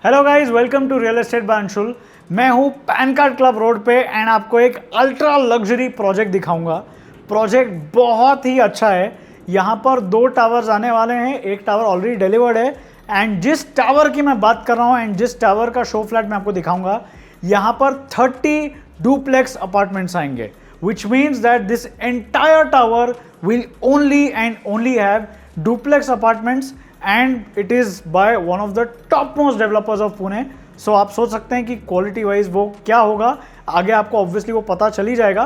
Hello guys, welcome to real estate by Anshul. मैं हूँ pan card club road पे and आपको एक अल्ट्रा लग्जरी प्रोजेक्ट दिखाऊंगा। प्रोजेक्ट बहुत ही अच्छा है। यहाँ पर 2 टावर्स आने वाले हैं, एक टावर ऑलरेडी डिलीवर्ड है एंड जिस टावर की मैं बात कर रहा हूँ एंड जिस टावर का शो फ्लैट मैं आपको दिखाऊंगा, यहाँ पर 30 डुप्लेक्स अपार्टमेंट्स आएंगे, which means that this entire tower will only and only have duplex apartments and it is by one of the topmost developers of Pune। So आप सोच सकते हैं कि क्वालिटी वाइज वो क्या होगा, आगे आपको ऑब्वियसली वो पता चल ही जाएगा।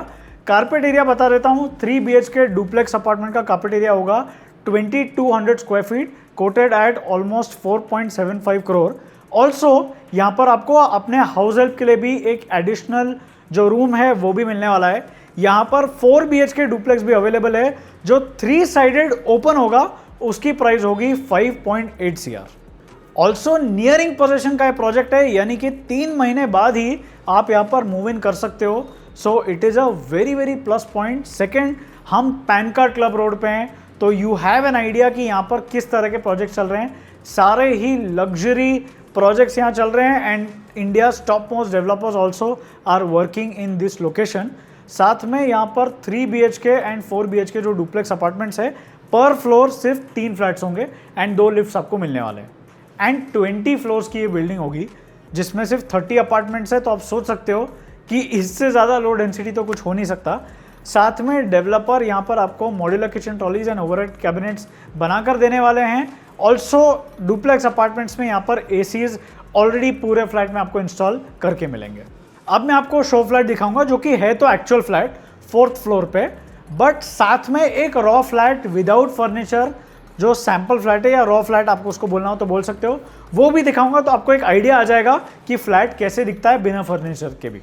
कारपेट एरिया बता देता हूँ, 3 BHK डुप्लेक्स अपार्टमेंट का कारपेट एरिया होगा 2200 square feet, coated eight almost 4.75 crore. Also यहाँ पर आपको अपने हाउस हेल्प के लिए भी एक एडिशनल जो रूम है वो भी मिलने वाला है। यहाँ पर 4 BHK डुप्लेक्स भी अवेलेबल है जो 3 साइडेड ओपन होगा, उसकी प्राइस होगी 5.8 CR। ऑल्सो नियरिंग पोजेशन का प्रोजेक्ट है, यानी कि 3 महीने बाद ही आप यहाँ पर मूव इन कर सकते हो। So it is a very very plus point. Second, हम पैन कार्ड क्लब रोड पे हैं, तो यू हैव एन आइडिया कि यहाँ पर किस तरह के प्रोजेक्ट चल रहे हैं। सारे ही लग्जरी प्रोजेक्ट्स यहाँ चल रहे हैं and India's top most developers also are working in this location. साथ में यहाँ पर 3 BHK एंड 4 BHK जो डुप्लेक्स अपार्टमेंट्स है, पर फ्लोर सिर्फ 3 फ्लैट्स होंगे एंड 2 लिफ्ट्स आपको मिलने वाले हैं एंड 20 फ्लोर्स की ये बिल्डिंग होगी जिसमें सिर्फ 30 अपार्टमेंट्स है। तो आप सोच सकते हो कि इससे ज़्यादा लो डेंसिटी तो कुछ हो नहीं सकता। साथ में डेवलपर यहाँ पर आपको modular kitchen trolleys and overhead cabinets बनाकर देने वाले हैं। ऑल्सो डुप्लेक्स अपार्टमेंट्स में यहाँ पर ACs ऑलरेडी पूरे फ्लैट में आपको इंस्टॉल करके मिलेंगे। अब मैं आपको शो फ्लैट दिखाऊंगा जो कि है तो एक्चुअल फ्लैट 4th फ्लोर पे, बट साथ में एक रॉ फ्लैट विदाउट फर्नीचर जो सैंपल फ्लैट है या रॉ फ्लैट आपको उसको बोलना हो तो बोल सकते हो, वो भी दिखाऊंगा। तो आपको एक आइडिया आ जाएगा कि फ्लैट कैसे दिखता है बिना फर्नीचर के भी।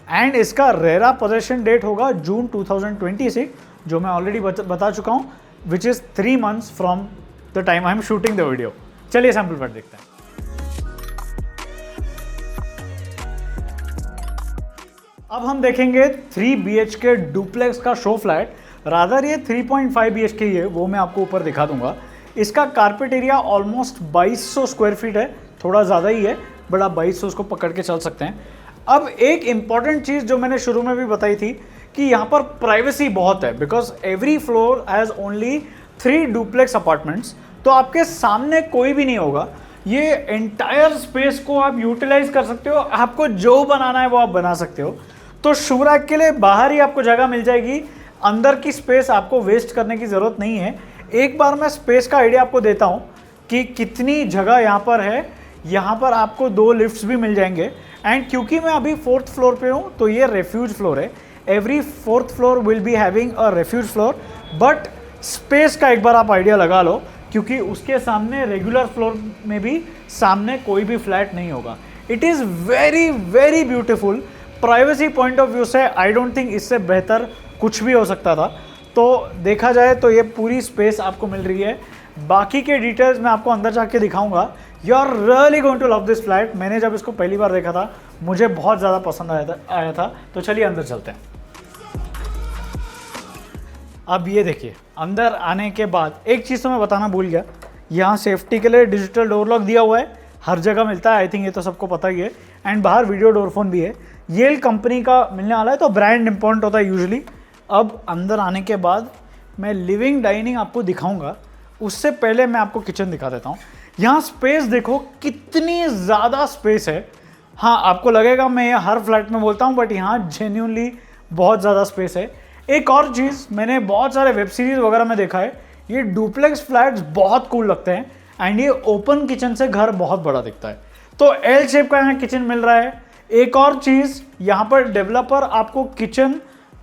एंड इसका रेरा पोजेशन डेट होगा जून 2026, जो मैं ऑलरेडी बता चुका हूँ, which is 3 months from the time I am shooting the video. चलिए सैंपल फ्लैट देखते हैं। अब हम देखेंगे 3 BHK डुप्लेक्स का शो फ्लैट। रादर ये 3.5 BHK ही है, वो मैं आपको ऊपर दिखा दूंगा। इसका carpet area almost 2200 square feet है, थोड़ा ज़्यादा ही है, बट आप 2200 उसको पकड़ के चल सकते हैं। अब एक इंपॉर्टेंट चीज़ जो मैंने शुरू में भी बताई थी कि यहाँ पर प्राइवेसी बहुत है, because every floor has only 3 duplex apartments. तो आपके सामने कोई भी नहीं होगा, ये एंटायर स्पेस को आप यूटिलाइज कर सकते हो, आपको जो बनाना है वो आप बना सकते हो। तो शुरुआत के लिए बाहर ही आपको जगह मिल जाएगी, अंदर की स्पेस आपको वेस्ट करने की ज़रूरत नहीं है। एक बार मैं स्पेस का आइडिया आपको देता हूँ कि कितनी जगह यहाँ पर है। यहाँ पर आपको 2 लिफ्ट्स भी मिल जाएंगे एंड क्योंकि मैं अभी 4th फ्लोर पे हूँ तो ये रेफ्यूज फ्लोर है। Every 4th floor will be having a refuge floor, but space का एक बार आप आइडिया लगा लो, क्योंकि उसके सामने रेगुलर फ्लोर में भी सामने कोई भी फ्लैट नहीं होगा। It is very very beautiful. Privacy point of view से आई डोंट थिंक इससे बेहतर कुछ भी हो सकता था। तो देखा जाए तो ये पूरी स्पेस आपको मिल रही है। बाकी के डिटेल्स मैं आपको अंदर जाके दिखाऊंगा। You are really going to love this flat. मैंने जब इसको पहली बार देखा था मुझे बहुत ज़्यादा पसंद आया था। तो चलिए अंदर चलते हैं। अब ये देखिए, अंदर आने के बाद एक चीज़ तो मैं बताना भूल गया, यहाँ सेफ्टी के लिए डिजिटल डोर लॉक दिया हुआ है, हर जगह मिलता है, आई थिंक ये तो सबको पता ही है। एंड बाहर वीडियो डोर फोन भी है, येल कंपनी का मिलने वाला है, तो ब्रांड इंपॉर्टेंट होता है यूजुअली। अब अंदर आने के बाद मैं लिविंग डाइनिंग आपको दिखाऊंगा, उससे पहले मैं आपको किचन दिखा देता हूँ। यहाँ स्पेस देखो कितनी ज़्यादा स्पेस है। हाँ, आपको लगेगा मैं ये हर फ्लैट में बोलता हूँ, बट यहाँ जेन्युइनली बहुत ज़्यादा स्पेस है। एक और चीज़ मैंने बहुत सारे वेब सीरीज़ वगैरह में देखा है, ये डुप्लेक्स फ्लैट्स बहुत कूल लगते हैं एंड ये ओपन किचन से घर बहुत बड़ा दिखता है। तो L शेप का यहाँ किचन मिल रहा है। एक और चीज़, यहाँ पर डेवलपर आपको किचन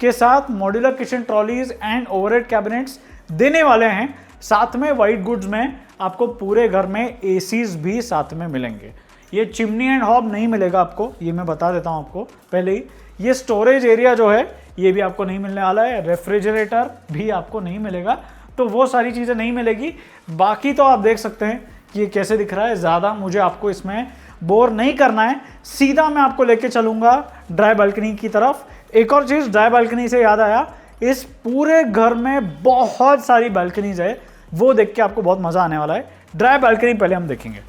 के साथ modular kitchen trolleys and overhead cabinets देने वाले हैं। साथ में वाइट गुड्स में आपको पूरे घर में ACs भी साथ में मिलेंगे। ये चिमनी एंड हॉब नहीं मिलेगा आपको, ये मैं बता देता हूँ आपको पहले ही। ये स्टोरेज एरिया जो है ये भी आपको नहीं मिलने वाला है, रेफ्रिजरेटर भी आपको नहीं मिलेगा, तो वो सारी चीज़ें नहीं मिलेगी। बाकी तो आप देख सकते हैं कि ये कैसे दिख रहा है। ज़्यादा मुझे आपको इसमें बोर नहीं करना है, सीधा मैं आपको लेके चलूँगा ड्राई बालकनी की तरफ। एक और चीज़, ड्राई बालकनी से याद आया, इस पूरे घर में बहुत सारी बालकनीज है, वो देख के आपको बहुत मज़ा आने वाला है। ड्राई बालकनी पहले हम देखेंगे।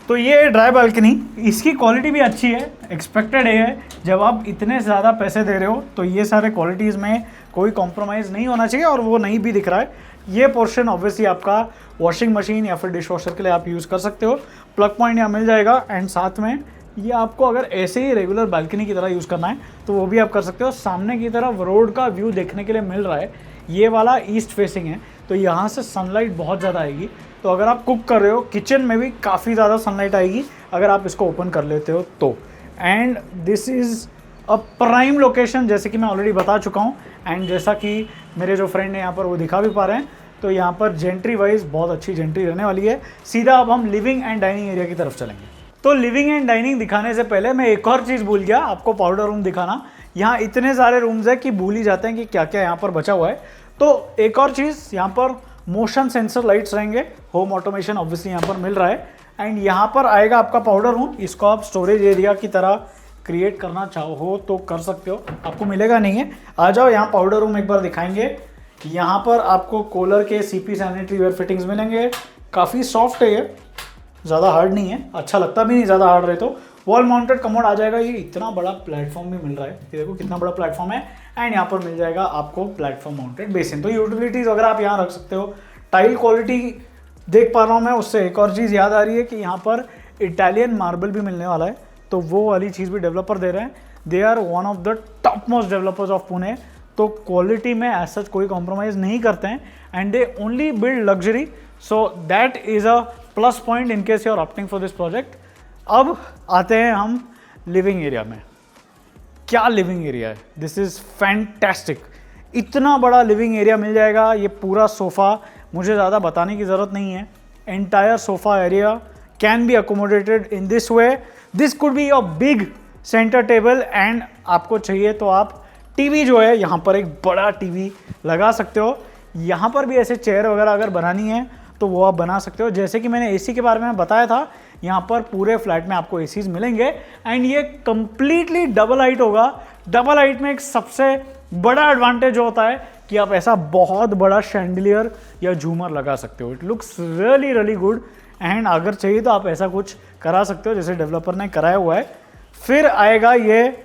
तो ये ड्राई बालकनी, इसकी क्वालिटी भी अच्छी है, एक्सपेक्टेड है। जब आप इतने ज़्यादा पैसे दे रहे हो तो ये सारे क्वालिटीज़ में कोई कॉम्प्रोमाइज़ नहीं होना चाहिए, और वो नहीं भी दिख रहा है। ये पोर्शन ऑब्वियसली आपका वॉशिंग मशीन या फिर डिश वॉशर के लिए आप यूज़ कर सकते हो। प्लग पॉइंट यहाँ मिल जाएगा, एंड साथ में ये आपको अगर ऐसे ही रेगुलर बालकनी की तरह यूज़ करना है तो वो भी आप कर सकते हो। सामने की तरफ रोड का व्यू देखने के लिए मिल रहा है। ये वाला ईस्ट फेसिंग है, तो यहाँ से सनलाइट बहुत ज़्यादा आएगी। तो अगर आप कुक कर रहे हो, किचन में भी काफ़ी ज़्यादा सनलाइट आएगी अगर आप इसको ओपन कर लेते हो तो। And this is a prime location, जैसे कि मैं ऑलरेडी बता चुका हूँ, एंड जैसा कि मेरे जो फ्रेंड है यहाँ पर वो दिखा भी पा रहे हैं, तो यहाँ पर जेंट्री वाइज बहुत अच्छी जेंट्री रहने वाली है। सीधा अब हम लिविंग एंड डाइनिंग एरिया की तरफ चलेंगे। तो लिविंग एंड डाइनिंग दिखाने से पहले मैं एक और चीज़ भूल गया, आपको पाउडर रूम दिखाना। यहाँ इतने सारे रूम्स है कि भूल ही जाते हैं कि क्या क्या यहाँ पर बचा हुआ है। तो एक और चीज़, यहाँ पर मोशन सेंसर लाइट्स रहेंगे, होम ऑटोमेशन ऑब्वियसली यहाँ पर मिल रहा है। एंड यहाँ पर आएगा आपका पाउडर रूम, इसको आप स्टोरेज एरिया की तरह क्रिएट करना चाहो तो कर सकते हो, आपको मिलेगा नहीं है। आ जाओ, यहाँ पाउडर रूम एक बार दिखाएंगे। यहाँ पर आपको कूलर के सीपी सैनिटरी वेयर फिटिंग्स मिलेंगे, काफ़ी सॉफ्ट है ये, ज़्यादा हार्ड नहीं है, अच्छा लगता भी नहीं ज़्यादा हार्ड रहे तो। वॉल माउंटेड कमोड आ जाएगा, ये इतना बड़ा प्लेटफॉर्म भी मिल रहा है, ये देखो कितना बड़ा प्लेटफॉर्म है। एंड यहाँ पर मिल जाएगा आपको प्लेटफॉर्म माउंटेड बेसिन, तो यूटिलिटीज़ वगैरह आप यहाँ रख सकते हो। टाइल क्वालिटी देख पा रहा हूँ मैं, उससे एक और चीज़ याद आ रही है कि यहाँ पर इटालियन मार्बल भी मिलने वाला है, तो वो वाली चीज़ भी डेवलपर दे रहे हैं। They are one of the top most developers of Pune, तो क्वालिटी में एज सच कोई कॉम्प्रोमाइज़ नहीं करते हैं, and they only build luxury, so that is a plus point in case you are opting for this project. अब आते हैं हम लिविंग एरिया में। क्या लिविंग एरिया है, दिस इज़ फैंटेस्टिक। इतना बड़ा लिविंग एरिया मिल जाएगा, ये पूरा सोफ़ा मुझे ज़्यादा बताने की ज़रूरत नहीं है। Entire sofa area can be accommodated in this way. This could be your big centre table, and आपको चाहिए तो आप टीवी जो है यहाँ पर एक बड़ा टीवी लगा सकते हो। यहाँ पर भी ऐसे चेयर वगैरह अगर बनानी है तो वो आप बना सकते हो। जैसे कि मैंने एसी के बारे में बताया था, यहाँ पर पूरे फ्लैट में आपको एसीज मिलेंगे, एंड ये कंप्लीटली डबल हाइट होगा। डबल हाइट में एक सबसे बड़ा एडवांटेज जो होता है कि आप ऐसा बहुत बड़ा शैंडलियर या झूमर लगा सकते हो। It looks really really good, and अगर चाहिए तो आप ऐसा कुछ करा सकते हो जैसे डेवलपर ने कराया हुआ है। फिर आएगा ये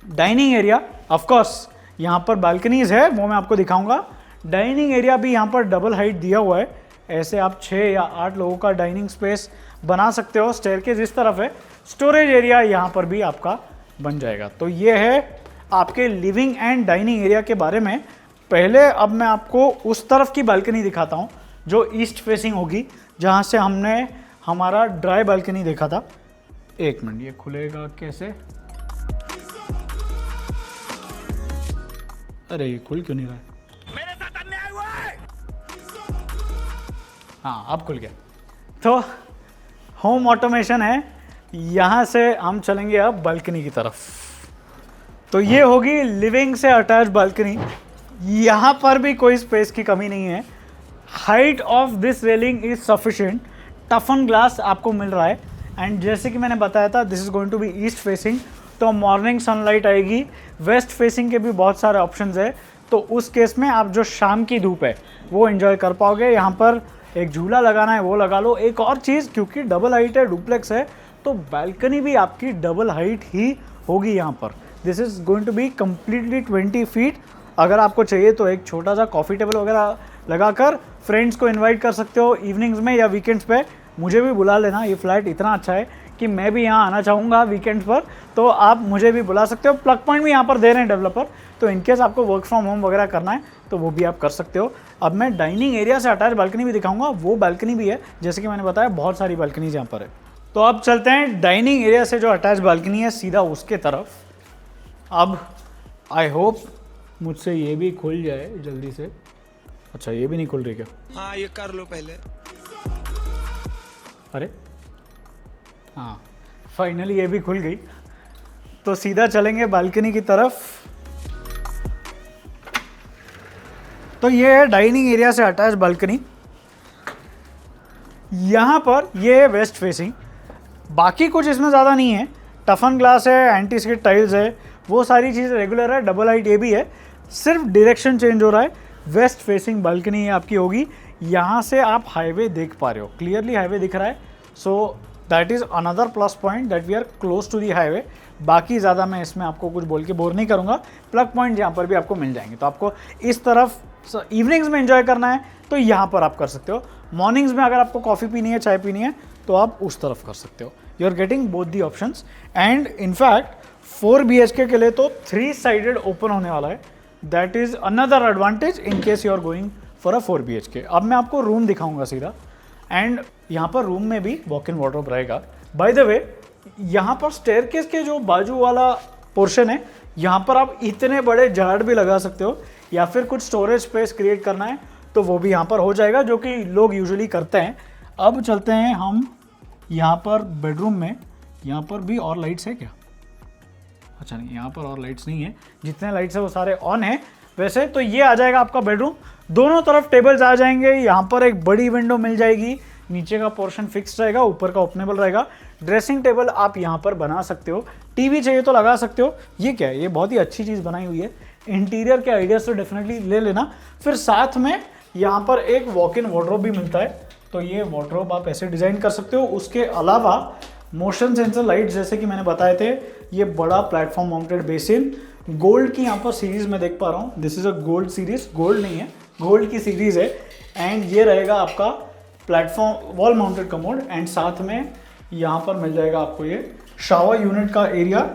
डाइनिंग एरिया। ऑफ कोर्स यहाँ पर बालकनीज है, वो मैं आपको दिखाऊंगा। डाइनिंग एरिया भी यहाँ पर डबल हाइट दिया हुआ है, ऐसे आप 6 या 8 लोगों का डाइनिंग स्पेस बना सकते हो। स्टेयरकेस इस तरफ है, स्टोरेज एरिया यहाँ पर भी आपका बन जाएगा। तो ये है आपके लिविंग एंड डाइनिंग एरिया के बारे में। पहले अब मैं आपको उस तरफ की बालकनी दिखाता हूँ जो ईस्ट फेसिंग होगी, जहाँ से हमने हमारा ड्राई बालकनी देखा था। एक मिनट, ये खुलेगा कैसे? अरे ये खुल क्यों नहीं रहा है? मेरे साथ अन्याय हुआ है। हाँ, अब खुल गया। तो होम ऑटोमेशन है, यहाँ से हम चलेंगे अब बालकनी की तरफ। तो ये होगी लिविंग से अटैच बालकनी। यहाँ पर भी कोई स्पेस की कमी नहीं है। Height of this railing is sufficient. टफन glass आपको मिल रहा है, एंड जैसे कि मैंने बताया था this is going to be east facing, तो मॉर्निंग सनलाइट आएगी। वेस्ट फेसिंग के भी बहुत सारे ऑप्शंस है, तो उस केस में आप जो शाम की धूप है वो एंजॉय कर पाओगे। यहाँ पर एक झूला लगाना है वो लगा लो। एक और चीज़, क्योंकि डबल हाइट है, डुप्लेक्स है, तो बालकनी भी आपकी डबल हाइट ही होगी यहाँ पर। This is going to be completely 20 feet. अगर आपको चाहिए तो एक छोटा सा कॉफ़ी टेबल वगैरह लगाकर फ्रेंड्स को इनवाइट कर सकते हो इवनिंग्स में या वीकेंड्स पे। मुझे भी बुला लेना, ये फ्लैट इतना अच्छा है कि मैं भी यहाँ आना चाहूँगा वीकेंड्स पर, तो आप मुझे भी बुला सकते हो। प्लग पॉइंट भी यहाँ पर दे रहे हैं डेवलपर, तो इनकेस आपको वर्क फ्रॉम होम वगैरह करना है तो वो भी आप कर सकते हो। अब मैं डाइनिंग एरिया से अटैच बालकनी भी दिखाऊंगा, वो बालकनी भी है, जैसे कि मैंने बताया बहुत सारी बालकनीज यहाँ पर है। तो अब चलते हैं डाइनिंग एरिया से जो अटैच बालकनी है सीधा उसके तरफ। अब आई होप मुझसे ये भी खुल जाए जल्दी से। अच्छा, ये भी नहीं खुल रही क्या? हाँ, ये कर लो पहले। अरे हाँ, फाइनली ये भी खुल गई। तो सीधा चलेंगे बालकनी की तरफ। तो ये है डाइनिंग एरिया से अटैच बालकनी। यहाँ पर ये है वेस्ट फेसिंग, बाकी कुछ इसमें ज़्यादा नहीं है। टफन ग्लास है, एंटी स्किड टाइल्स है, वो सारी चीज़ रेगुलर है। डबल हाइट ये भी है, सिर्फ डायरेक्शन चेंज हो रहा है। वेस्ट फेसिंग बालकनी आपकी होगी। यहाँ से आप हाईवे देख पा रहे हो, क्लियरली हाईवे दिख रहा है। So that is another plus point that we are close to the highway. बाकी ज़्यादा मैं इसमें आपको कुछ बोल के बोर नहीं करूँगा, प्लग पॉइंट यहाँ पर भी आपको मिल जाएंगे। तो आपको इस तरफ इवनिंग्स में एंजॉय करना है तो यहाँ पर आप कर सकते हो। मॉर्निंग्स में अगर आपको कॉफ़ी पीनी है, चाय पीनी है, तो आप उस तरफ कर सकते हो। You are getting both the options. And in fact 4 BHK के लिए तो 3 साइडेड ओपन होने वाला है। That is another advantage in case you are going for a 4 BHK। अब मैं आपको रूम दिखाऊंगा सीधा। एंड यहाँ पर रूम में भी वॉक इन वार्डरोब रहेगा। बाय द वे, यहाँ पर स्टेयरकेस के जो बाजू वाला पोर्शन है, यहाँ पर आप इतने बड़े जार भी लगा सकते हो, या फिर कुछ स्टोरेज स्पेस क्रिएट करना है तो वो भी यहाँ पर हो जाएगा, जो कि लोग यूजुअली करते हैं। अब चलते हैं हम यहाँ पर बेडरूम में। यहाँ पर भी और लाइट्स है क्या? अच्छा नहीं, यहाँ पर और लाइट्स नहीं है, जितने लाइट्स है वो सारे ऑन है। वैसे तो ये आ जाएगा आपका बेडरूम, दोनों तरफ टेबल्स आ जाएंगे। यहाँ पर एक बड़ी विंडो मिल जाएगी, नीचे का पोर्शन फिक्स रहेगा, ऊपर का ओपनेबल रहेगा। ड्रेसिंग टेबल आप यहाँ पर बना सकते हो, टीवी चाहिए तो लगा सकते हो। ये क्या है, ये बहुत ही अच्छी चीज़ बनाई हुई है। इंटीरियर के आइडियाज तो डेफिनेटली ले लेना। फिर साथ में यहाँ पर एक वॉक इन वार्डरोब भी मिलता है, तो ये वार्डरोब आप ऐसे डिज़ाइन कर सकते हो। उसके अलावा मोशन सेंसर लाइट्स, जैसे कि मैंने बताए थे, ये बड़ा प्लेटफॉर्म माउंटेड बेसिन, गोल्ड की यहाँ पर सीरीज में देख पा रहा हूँ। This is a gold series, gold नहीं है, गोल्ड की सीरीज है। एंड ये रहेगा आपका platform wall mounted commode. And साथ में यहाँ पर मिल जाएगा आपको ये शावर यूनिट का एरिया।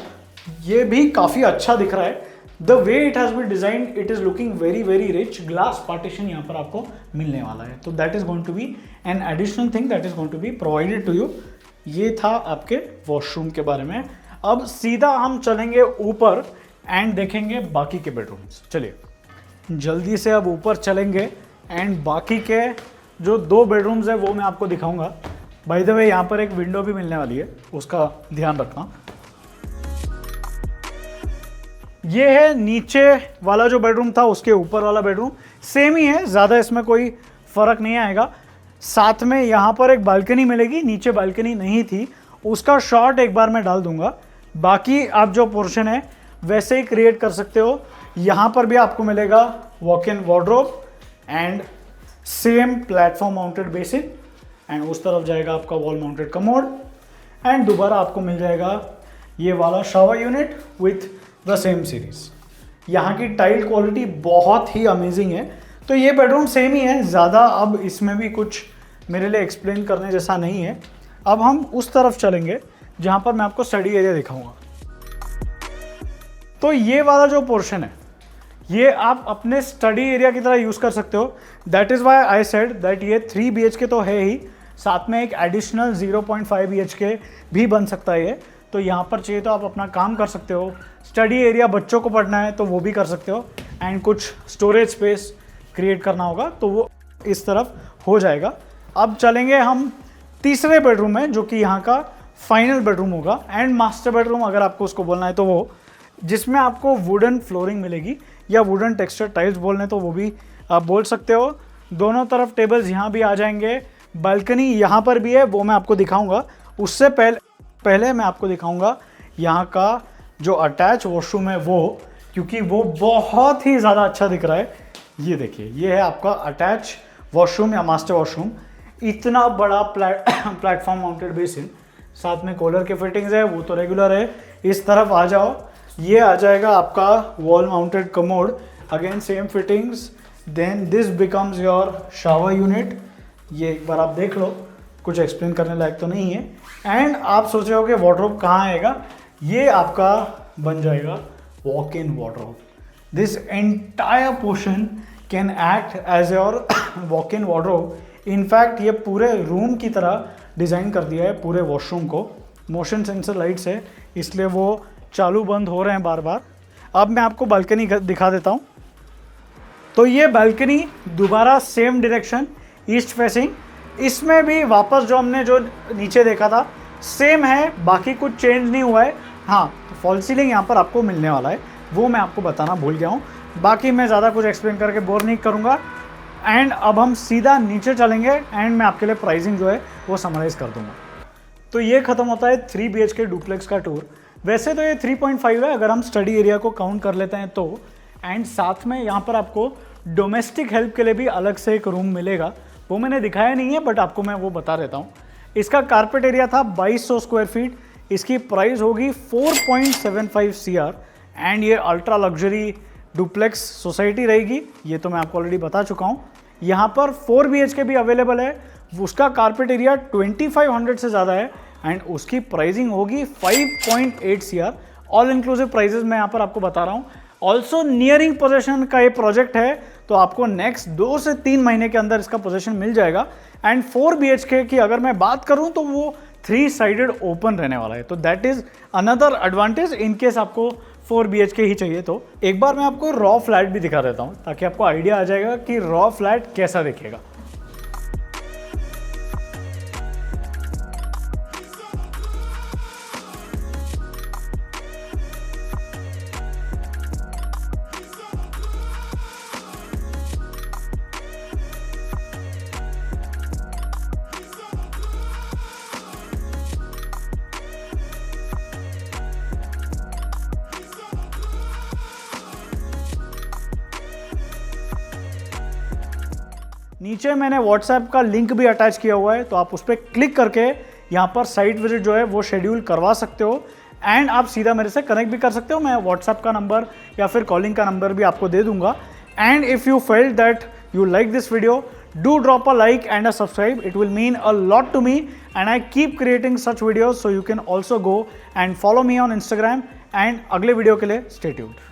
ये भी काफ़ी अच्छा दिख रहा है। The way it has been design, it is looking very very rich. Glass partition यहाँ पर आपको मिलने वाला है, तो that is going to be an additional thing that is going to be provided to you. ये था आपके वॉशरूम के बारे में। अब सीधा हम चलेंगे ऊपर एंड देखेंगे बाकी के बेडरूम्स। चलिए जल्दी से अब ऊपर चलेंगे एंड बाकी के जो 2 बेडरूम्स है वो मैं आपको दिखाऊंगा। बाय द वे, यहाँ पर एक विंडो भी मिलने वाली है, उसका ध्यान रखना। ये है नीचे वाला जो बेडरूम था, उसके ऊपर वाला बेडरूम सेम ही है, ज़्यादा इसमें कोई फ़र्क नहीं आएगा। साथ में यहाँ पर एक बालकनी मिलेगी, नीचे बालकनी नहीं थी, उसका शॉट एक बार मैं डाल दूंगा। बाकी आप जो पोर्शन है वैसे ही क्रिएट कर सकते हो। यहाँ पर भी आपको मिलेगा walk in wardrobe and same platform mounted basin. And उस तरफ जाएगा आपका वॉल माउंटेड कमोड। एंड दोबारा आपको मिल जाएगा ये वाला shower unit with the same series. यहाँ की टाइल क्वालिटी बहुत ही अमेजिंग है। तो ये बेडरूम सेम ही है, ज़्यादा अब इसमें भी कुछ मेरे लिए एक्सप्लेन करने जैसा नहीं है। अब हम उस तरफ चलेंगे जहाँ पर मैं आपको स्टडी एरिया दिखाऊंगा। तो ये वाला जो पोर्शन है, ये आप अपने स्टडी एरिया की तरह यूज़ कर सकते हो। That is why I said that ये 3 BHK तो है ही, साथ में एक एडिशनल 0.5 BHK भी बन सकता है ये। तो यहाँ पर चाहिए तो आप अपना काम कर सकते हो। स्टडी एरिया बच्चों को पढ़ना है तो वो भी कर सकते हो, एंड कुछ स्टोरेज स्पेस क्रिएट करना होगा तो वो इस तरफ हो जाएगा। अब चलेंगे हम तीसरे बेडरूम में, जो कि यहाँ का फाइनल बेडरूम होगा एंड मास्टर बेडरूम अगर आपको उसको बोलना है तो वो, जिसमें आपको वुडन फ्लोरिंग मिलेगी या वुडन टेक्सचर टाइल्स बोलने तो वो भी आप बोल सकते हो। दोनों तरफ टेबल्स यहाँ भी आ जाएंगे, बालकनी यहाँ पर भी है, वो मैं आपको दिखाऊंगा। उससे पहले मैं आपको दिखाऊंगा यहाँ का जो अटैच वॉशरूम है वो, क्योंकि वो बहुत ही ज़्यादा अच्छा दिख रहा है। ये देखिए, ये है आपका अटैच वॉशरूम या मास्टर वॉशरूम। इतना बड़ा प्लेटफॉर्म माउंटेड बेसिन, साथ में कूलर के फिटिंग्स है, वो तो रेगुलर है। इस तरफ आ जाओ, ये आ जाएगा आपका wall mounted commode, again same fittings. Then this becomes your shower unit. ये एक बार आप देख लो, कुछ एक्सप्लेन करने लायक तो नहीं है। एंड आप सोच रहे हो कि वार्डरोब कहाँ आएगा, ये आपका बन जाएगा walk in wardrobe. This entire portion can act as your walk in wardrobe. In fact ये पूरे रूम की तरह डिज़ाइन कर दिया है पूरे वॉशरूम को। मोशन सेंसर लाइट्स है, इसलिए वो चालू बंद हो रहे हैं बार बार। अब मैं आपको बालकनी दिखा देता हूँ। तो ये बालकनी दोबारा सेम डायरेक्शन, ईस्ट फेसिंग। इसमें भी वापस जो हमने जो नीचे देखा था सेम है, बाकी कुछ चेंज नहीं हुआ है। हाँ, फॉल सीलिंग यहाँ पर आपको मिलने वाला है, वो मैं आपको बताना भूल गया हूँ। बाकी मैं ज़्यादा कुछ एक्सप्लेन करके बोर नहीं करूँगा। एंड अब हम सीधा नीचे चलेंगे एंड मैं आपके लिए प्राइसिंग जो है वो समराइज कर दूँगा। तो ये ख़त्म होता है 3 BHK डुप्लेक्स का टूर। वैसे तो ये 3.5 है अगर हम स्टडी एरिया को काउंट कर लेते हैं तो। एंड साथ में यहाँ पर आपको डोमेस्टिक हेल्प के लिए भी अलग से एक रूम मिलेगा, वो मैंने दिखाया नहीं है बट आपको मैं वो बता देता हूँ। इसका कारपेट एरिया था 2200 स्क्वायर फीट, इसकी प्राइस होगी 4.75 CR एंड ये अल्ट्रा लग्जरी डुप्लेक्स सोसाइटी रहेगी, ये तो मैं आपको ऑलरेडी बता चुका हूँ। यहाँ पर 4 BHK भी अवेलेबल है, उसका कारपेट एरिया 2500 से ज़्यादा है एंड उसकी प्राइसिंग होगी 5.8 CR। ऑल इंक्लूसिव प्राइजेस मैं यहाँ पर आपको बता रहा हूँ। ऑल्सो नियरिंग पोजेशन का ये प्रोजेक्ट है, तो आपको नेक्स्ट 2 से 3 महीने के अंदर इसका पोजेशन मिल जाएगा। एंड 4 BHK की अगर मैं बात करूँ तो वो 3 साइडेड ओपन रहने वाला है, तो that is another advantage in case आपको 4 BHK ही चाहिए। तो एक बार मैं आपको रॉ फ्लैट भी दिखा देता हूँ ताकि आपको आइडिया आ जाएगा कि रॉ फ्लैट कैसा दिखेगा। नीचे मैंने व्हाट्सएप का लिंक भी अटैच किया हुआ है, तो आप उस पर क्लिक करके यहाँ पर साइट विजिट जो है वो शेड्यूल करवा सकते हो एंड आप सीधा मेरे से कनेक्ट भी कर सकते हो। मैं व्हाट्सएप का नंबर या फिर कॉलिंग का नंबर भी आपको दे दूंगा। And if you felt that you like this video, do drop a like and a subscribe, it will mean a lot to me and I keep creating such videos, so you can also go and follow me on Instagram. And अगले video के लिए stay tuned.